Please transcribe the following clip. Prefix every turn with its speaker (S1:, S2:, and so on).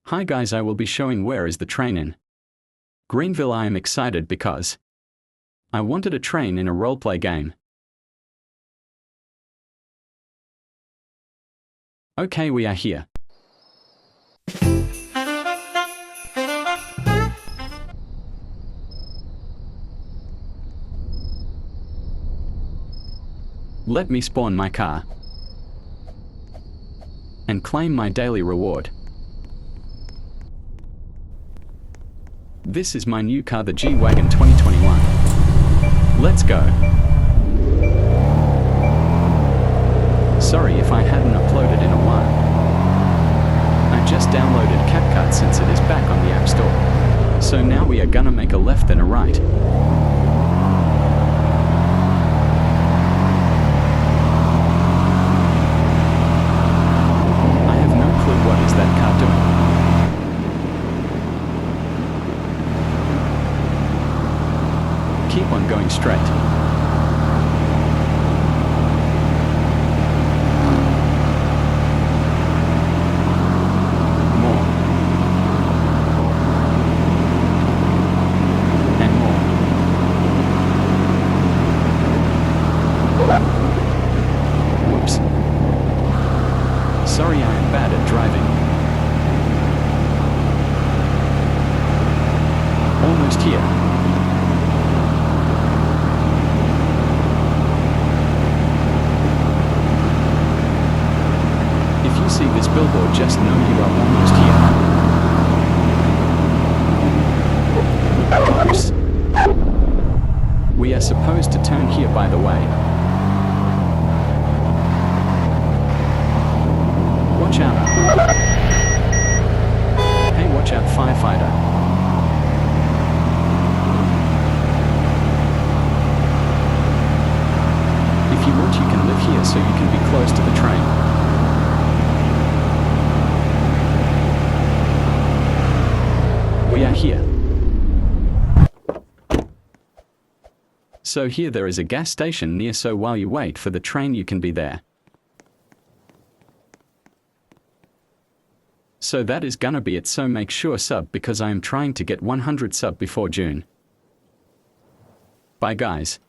S1: Hi guys, I will be showing where is the train in Greenville. I am excited because I wanted a train in a roleplay game. Okay, we are here. Let me spawn my car and claim my daily reward. This is my new car, the G-Wagon 2021. Let's go. Sorry if I hadn't uploaded in a while. I just downloaded CapCut since it is back on the App Store. So now we are gonna make a left and a right. I have no clue what is that car doing. Keep on going straight. More. And more. Whoops. Sorry, I am bad at driving. Almost here. If you see this billboard, just know you are almost here. Oops. We are supposed to turn here, by the way. Watch out. Hey, watch out, firefighter. If you want, you can live here so you can be close to the train. We are here. So here there is a gas station near, so while you wait for the train you can be there. So that is gonna be it, so make sure sub, because I am trying to get 100 sub before June. Bye guys.